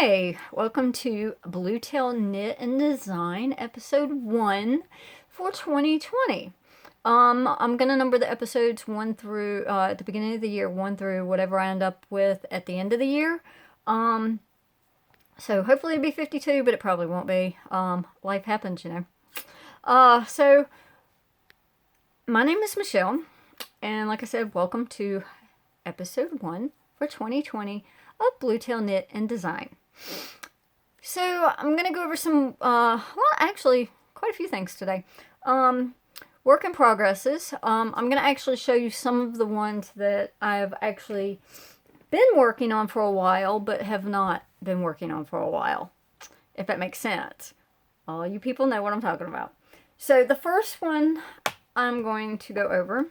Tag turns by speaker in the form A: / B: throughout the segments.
A: Hi, welcome to Bluetail Knit and Design episode 1 for 2020. I'm gonna number the episodes 1 through at the beginning of the year, 1 through whatever I end up with at the end of the year. So hopefully it'll be 52, but it probably won't be. Life happens, you know. So my name is Michelle, and like I said, welcome to episode 1 for 2020 of Bluetail Knit and Design. So I'm going to go over some, well, actually, quite a few things today. Work in progresses. I'm going to actually show you some of the ones that I've actually been working on for a while, but have not been working on for a while, if that makes sense. All you people know what I'm talking about. So the first one I'm going to go over,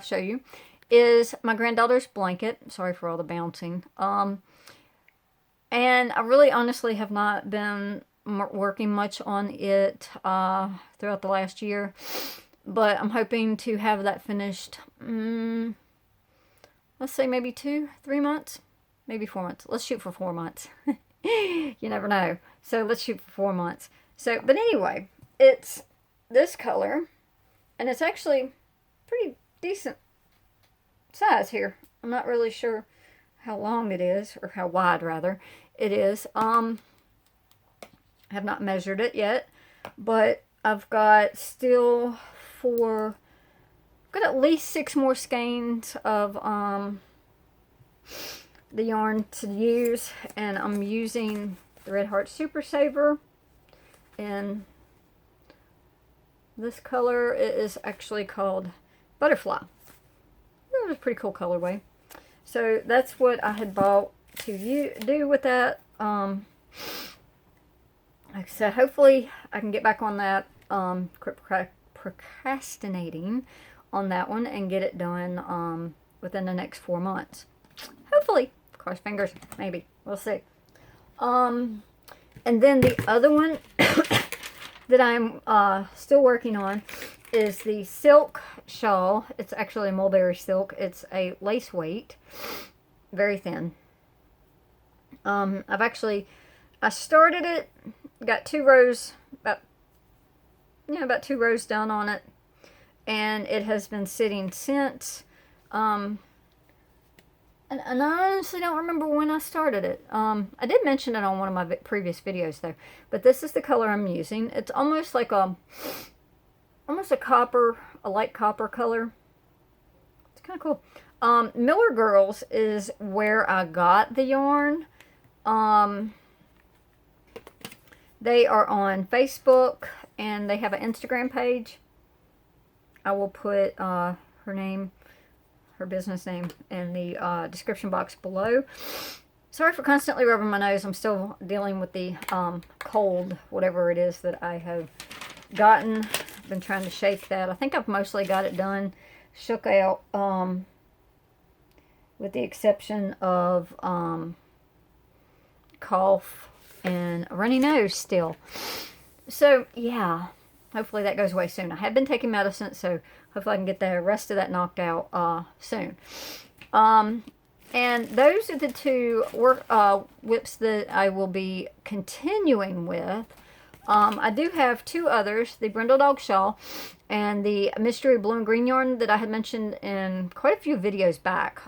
A: show you, is my granddaughter's blanket. Sorry for all the bouncing. And I really honestly have not been working much on it throughout the last year. But I'm hoping to have that finished, let's say maybe 2-3 months. Maybe 4 months. Let's shoot for 4 months. You never know. So let's shoot for 4 months. So, but anyway, it's this color. And it's actually pretty decent size here. I'm not really sure how long it is, or how wide rather it is. I have not measured it yet, but I've got still I've got at least 6 more skeins of the yarn to use, and I'm using the Red Heart Super Saver in this color. It is actually called Butterfly. It was a pretty cool colorway. So that's what I had bought to do with that. Like I said, hopefully I can get back on that, procrastinating on that one and get it done within the next 4 months. Hopefully. Cross fingers. Maybe. We'll see. And then the other one that I'm still working on is the silk shawl. It's actually a mulberry silk. It's a lace weight, very thin. I started it, got 2 rows, about 2 rows done on it, and it has been sitting since. And I honestly don't remember when I started it. I did mention it on one of my previous videos though, but this is the color I'm using. It's almost like a light copper color. It's kind of cool. Miller Girls is where I got the yarn. They are on Facebook, and they have an Instagram page. I will put her business name, in the description box below. Sorry for constantly rubbing my nose. I'm still dealing with the cold, whatever it is that I have gotten. Been trying to shake that. I think I've mostly got it done, shook out, with the exception of cough and a runny nose still. So yeah, hopefully that goes away soon. I have been taking medicine, so hopefully I can get the rest of that knocked out soon. And those are the 2 whips that I will be continuing with. I do have 2 others, the Brindle Dog Shawl and the Mystery Blue and Green yarn that I had mentioned in quite a few videos back,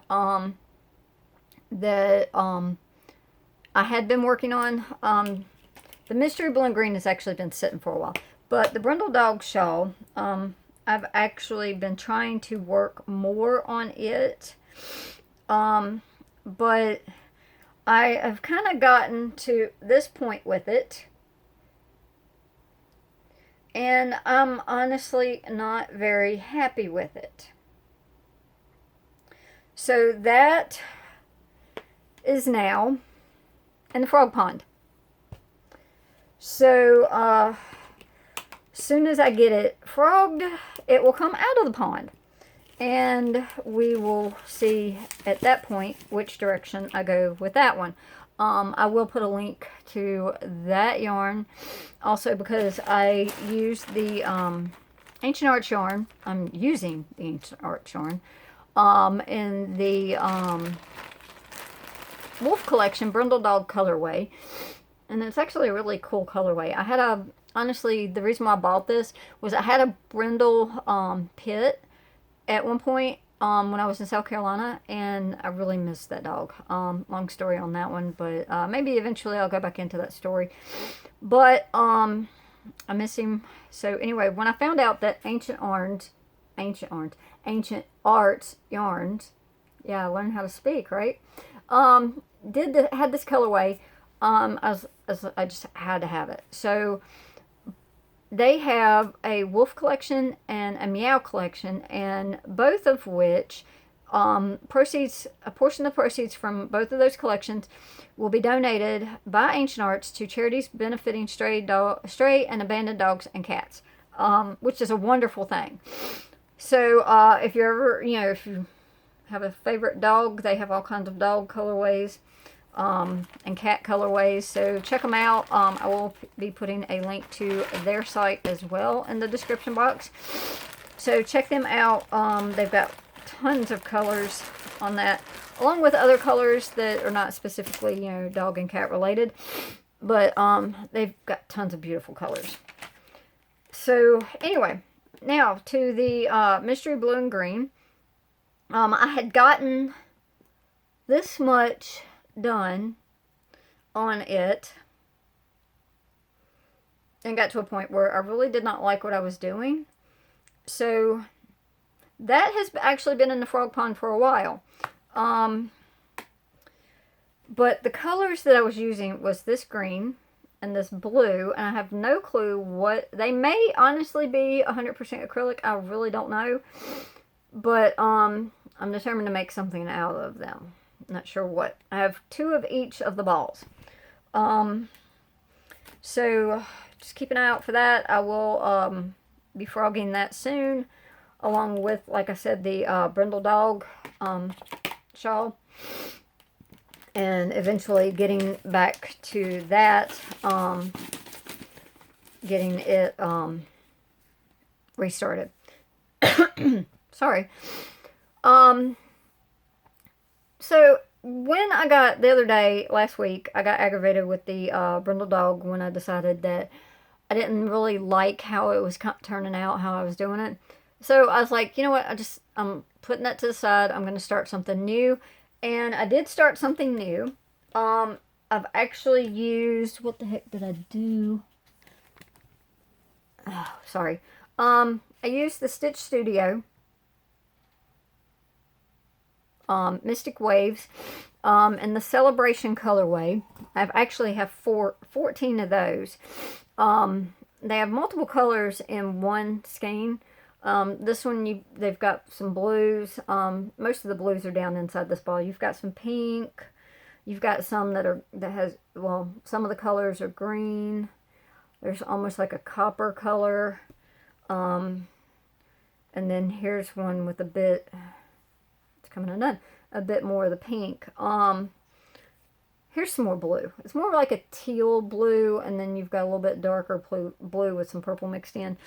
A: that I had been working on. The Mystery Blue and Green has actually been sitting for a while, but the Brindle Dog Shawl, I've actually been trying to work more on it, but I have kind of gotten to this point with it, and I'm honestly not very happy with it. So that is now in the frog pond. So as soon as I get it frogged, it will come out of the pond, and we will see at that point which direction I go with that one. I will put a link to that yarn also, because I use the Ancient Arts yarn. I'm using the Ancient Arts yarn in the Wolf Collection Brindle Dog colorway. And it's actually a really cool colorway. I had a, honestly, the reason why I bought this was I had a brindle pit at one point when I was in South Carolina, and I really missed that dog. Long story on that one, but maybe eventually I'll go back into that story. But I miss him. So anyway, when I found out that Ancient Arts Yarns, yeah, I learned how to speak, right? Had this colorway. I just had to have it. So they have a Wolf collection and a Meow collection, and both of which a portion of the proceeds from both of those collections will be donated by Ancient Arts to charities benefiting stray and abandoned dogs and cats, which is a wonderful thing. So if you're ever, if you have a favorite dog, they have all kinds of dog colorways and cat colorways, so check them out. I will be putting a link to their site as well in the description box, so check them out. They've got tons of colors on that, along with other colors that are not specifically dog and cat related, but they've got tons of beautiful colors. So anyway, now to the mystery blue and green. I had gotten this much done on it and got to a point where I really did not like what I was doing. So that has actually been in the frog pond for a while. But the colors that I was using was this green and this blue, and I have no clue what they may honestly be 100% acrylic. I really don't know, but I'm determined to make something out of them. Not sure what. I have 2 of each of the balls. So just keep an eye out for that. I will be frogging that soon, along with, like I said, the brindle dog shawl, and eventually getting back to that, getting it restarted. Sorry. So when I got, the other day, last week, I got aggravated with the brindle dog when I decided that I didn't really like how it was turning out, how I was doing it. So I was like, you know what, I'm putting that to the side. I'm going to start something new. And I did start something new. I've actually used, what the heck did I do? Oh, sorry. I used the Stitch Studio Mystic Waves and the Celebration colorway. I actually have 14 of those. They have multiple colors in one skein. This one, they've got some blues. Most of the blues are down inside this ball. You've got some pink. You've got some some of the colors are green. There's almost like a copper color. And then here's one with a bit, it's coming undone, a bit more of the pink. Here's some more blue. It's more like a teal blue, and then you've got a little bit darker blue with some purple mixed in.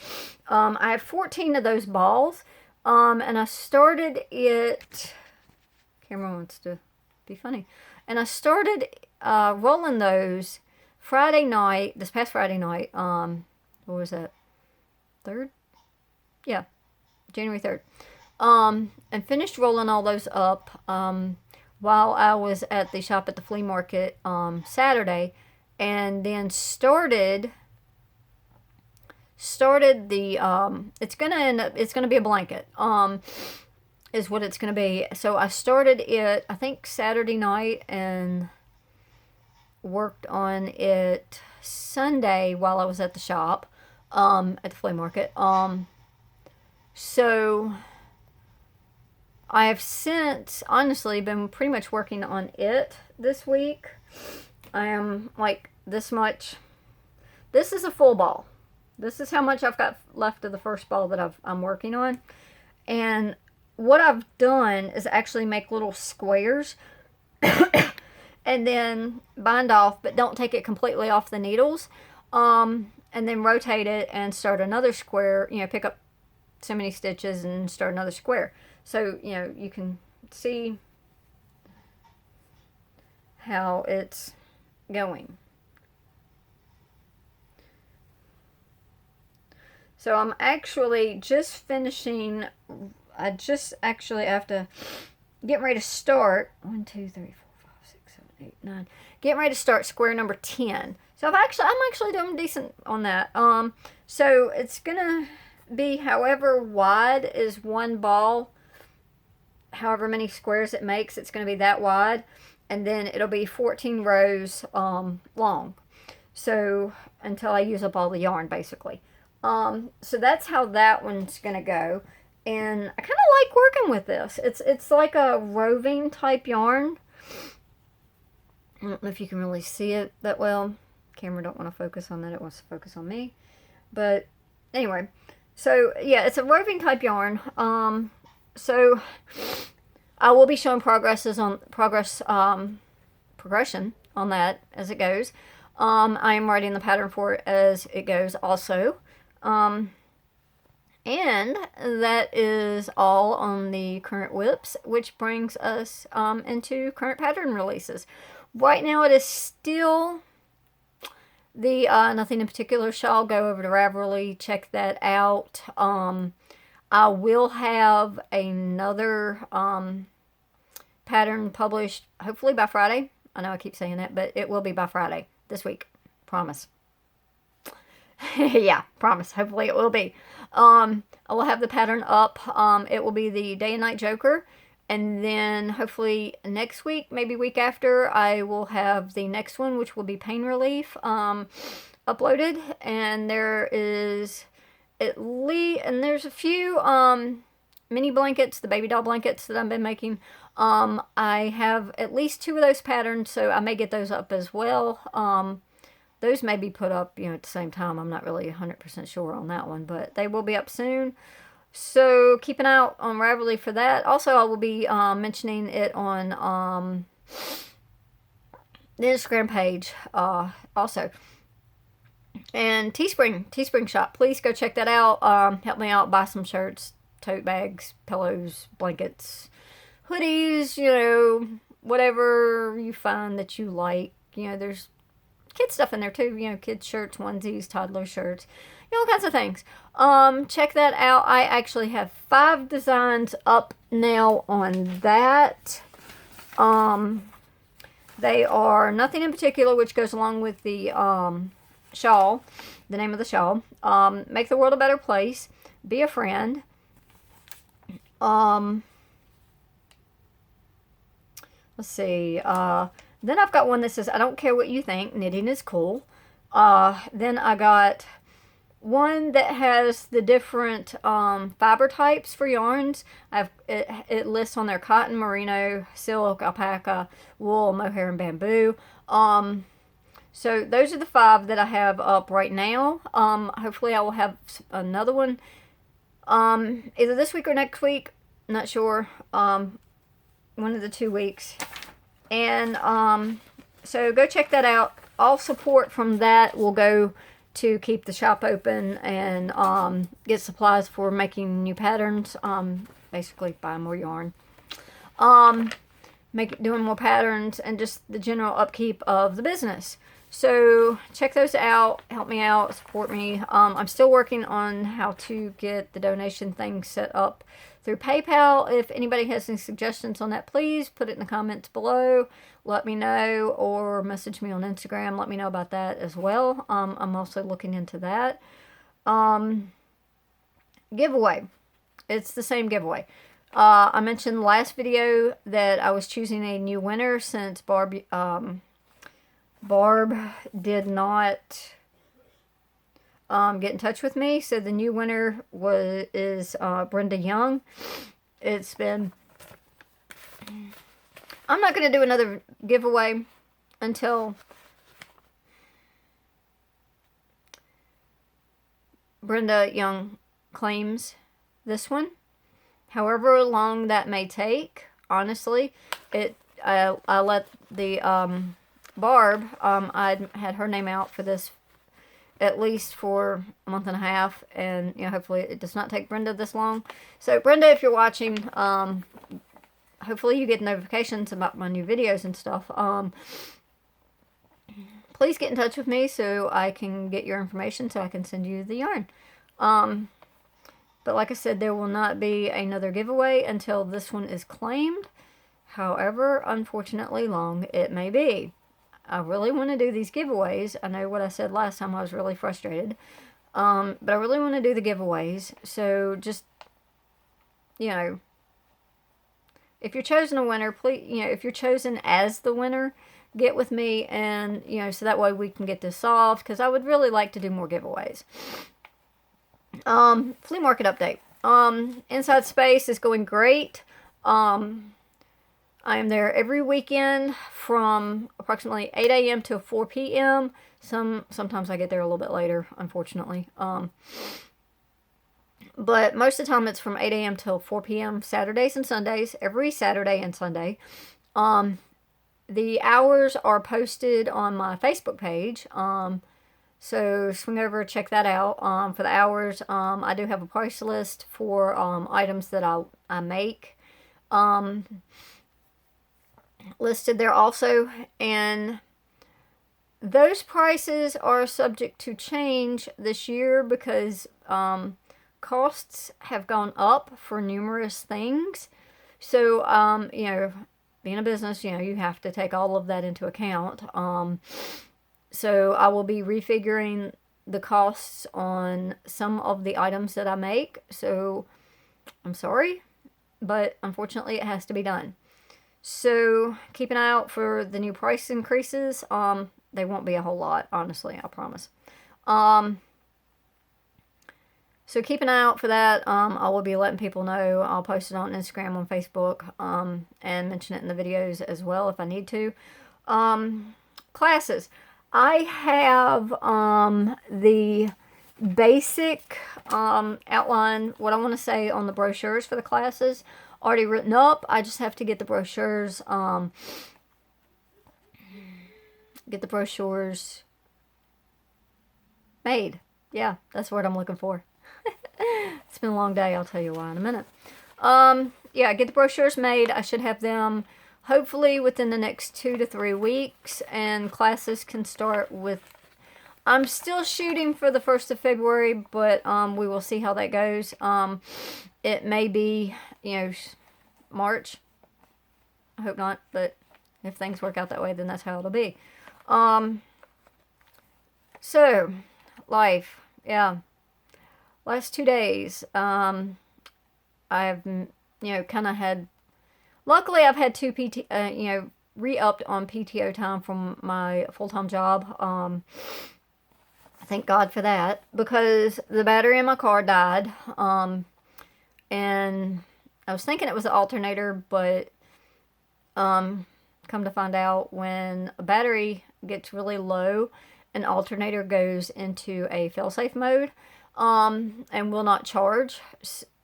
A: I have 14 of those balls, and I started it, camera wants to be funny, and I started rolling those Friday night, this past Friday night, what was that, 3rd? Yeah, January 3rd. And finished rolling all those up while I was at the shop at the flea market Saturday, and then started the it's gonna be a blanket is what it's gonna be. So I started it, I think, Saturday night and worked on it Sunday while I was at the shop at the flea market. So I have since, honestly, been pretty much working on it this week. I am like this much. This is a full ball. This is how much I've got left of the first ball that I'm working on. And what I've done is actually make little squares and then bind off, but don't take it completely off the needles. And then rotate it and start another square, pick up so many stitches and start another square. So, you can see how it's going. So I'm actually just finishing, I just actually have to get ready to start 1, 2, 3, 4, 5, 6, 7, 8, 9. Getting ready to start square number 10. So I'm actually doing decent on that. So it's gonna be however wide is one ball, however many squares it makes, it's gonna be that wide, and then it'll be 14 rows long. So until I use up all the yarn, basically. So that's how that one's gonna go. And I kind of like working with this. It's like a roving type yarn. I don't know if you can really see it that well. Camera don't want to focus on that. It wants to focus on me. But anyway, so yeah, it's a roving type yarn. So I will be showing progression on that as it goes. I am writing the pattern for it as it goes also. And that is all on the current whips, which brings us into current pattern releases. Right now it is still the Nothing in Particular shawl. Go over to Ravelry, check that out. I will have another pattern published hopefully by Friday. I know I keep saying that, but it will be by Friday this week. Promise. Yeah, promise. Hopefully it will be. I will have the pattern up. It will be the Day and Night Joker. And then hopefully next week, maybe week after, I will have the next one, which will be Pain Relief, uploaded. And there is there's a few mini blankets, the baby doll blankets that I've been making. I have at least 2 of those patterns, so I may get those up as well. Those may be put up, at the same time. I'm not really 100% sure on that one, but they will be up soon. So keep an eye out on Ravelry for that. Also, I will be mentioning it on the Instagram page also. And Teespring shop. Please go check that out. Help me out. Buy some shirts, tote bags, pillows, blankets, hoodies, whatever you find that you like. There's kid stuff in there too, kids shirts, onesies, toddler shirts, all kinds of things. Check that out. I actually have 5 designs up now on that. They are Nothing in Particular, which goes along with the shawl, the name of the shawl. Make the World a Better Place, Be a Friend. Let's see, then I've got one that says, I don't care what you think, knitting is cool. Then I got one that has the different fiber types for yarns. It lists on there cotton, merino, silk, alpaca, wool, mohair, and bamboo. So those are the 5 that I have up right now. Hopefully I will have another one either this week or next week. Not sure. One of the 2 weeks. And so go check that out. All support from that will go to keep the shop open and get supplies for making new patterns. Basically buy more yarn. Doing more patterns and just the general upkeep of the business. So check those out. Help me out. Support me. I'm still working on how to get the donation thing set up through PayPal. If anybody has any suggestions on that, please put it in the comments below. Let me know, or message me on Instagram. Let me know about that as well. I'm also looking into that. Giveaway. It's the same giveaway. I mentioned last video that I was choosing a new winner since Barb did not get in touch with me. So the new winner is Brenda Young. It's been... I'm not going to do another giveaway until Brenda Young claims this one. However long that may take, honestly, I let the Barb, I had her name out for this at least for a month and a half, and hopefully it does not take Brenda this long. So Brenda, if you're watching, hopefully you get notifications about my new videos and stuff. Please get in touch with me so I can get your information so I can send you the yarn. But like I said, there will not be another giveaway until this one is claimed. However, unfortunately long it may be. I really want to do these giveaways. I know what I said last time, I was really frustrated. But I really want to do the giveaways. So just, you know, if you're chosen a winner, please, you know, if you're chosen as the winner, get with me, and, you know, so that way we can get this solved, because I would really like to do more giveaways. Flea market update. Inside Space is going great. I am there every weekend from approximately 8 a.m. to 4 p.m. Sometimes I get there a little bit later, unfortunately. But most of the time it's from 8 a.m. till 4 p.m. Saturdays and Sundays, every Saturday and Sunday. The hours are posted on my Facebook page. So swing over, check that out. For the hours, I do have a price list for items that I make listed there also, and those prices are subject to change this year because costs have gone up for numerous things. So you know, being a business, you know, you have to take all of that into account. So I will be refiguring the costs on some of the items that I make. So I'm sorry, but unfortunately it has to be done. So keep an eye out for the new price increases. They won't be a whole lot, honestly, I promise. So keep an eye out for that. I will be letting people know. I'll post it on Instagram, on Facebook, and mention it in the videos as well if I need to. Classes. I have the basic outline, what I want to say on the brochures for the classes, already written up. I just have to get the brochures made. Yeah, that's what I'm looking for. It's been a long day, I'll tell you why in a minute. Yeah, get the brochures made. I should have them hopefully within the next 2 to 3 weeks, and classes can start with, I'm still shooting for the 1st of February, but we will see how that goes. It may be, you know, March. I hope not, but if things work out that way, then that's how it'll be. So, life, yeah. Last 2 days, I've, you know, kind of had, luckily I've had 2 PT, you know, re-upped on PTO time from my full-time job. Thank God for that, because the battery in my car died, and I was thinking it was the alternator, but come to find out, when a battery gets really low, an alternator goes into a fail-safe mode, and will not charge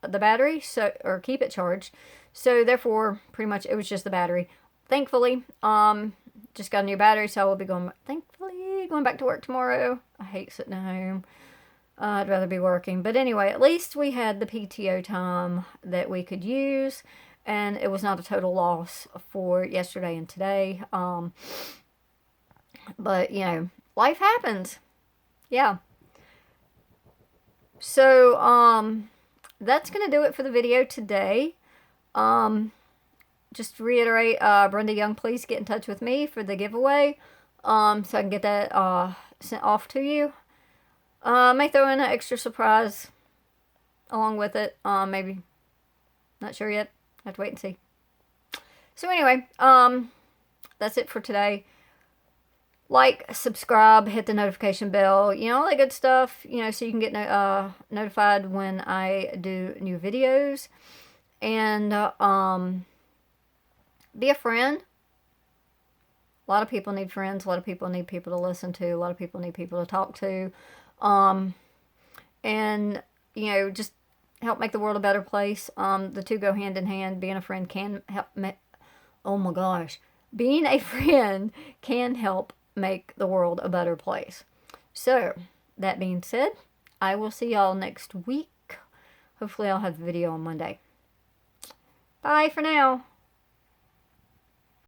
A: the battery, so, or keep it charged. So therefore, pretty much it was just the battery. Thankfully, just got a new battery, so I will be going back to work tomorrow. I hate sitting at home. I'd rather be working. But anyway, at least we had the PTO time that we could use, and it was not a total loss for yesterday and today. But, you know, life happens. Yeah. So, that's going to do it for the video today. Just to reiterate, Brenda Young, please get in touch with me for the giveaway, so I can get that sent off to you. May throw in an extra surprise along with it. Maybe. Not sure yet. Have to wait and see. So anyway, that's it for today. Like, subscribe, hit the notification bell, you know, all that good stuff, you know, so you can get notified when I do new videos. And be a friend. A lot of people need friends. A lot of people need people to listen to. A lot of people need people to talk to. And, you know, just help make the world a better place. The two go hand in hand. Being a friend can help oh my gosh. Being a friend can help make the world a better place. So, that being said, I will see y'all next week. Hopefully I'll have the video on Monday. Bye for now.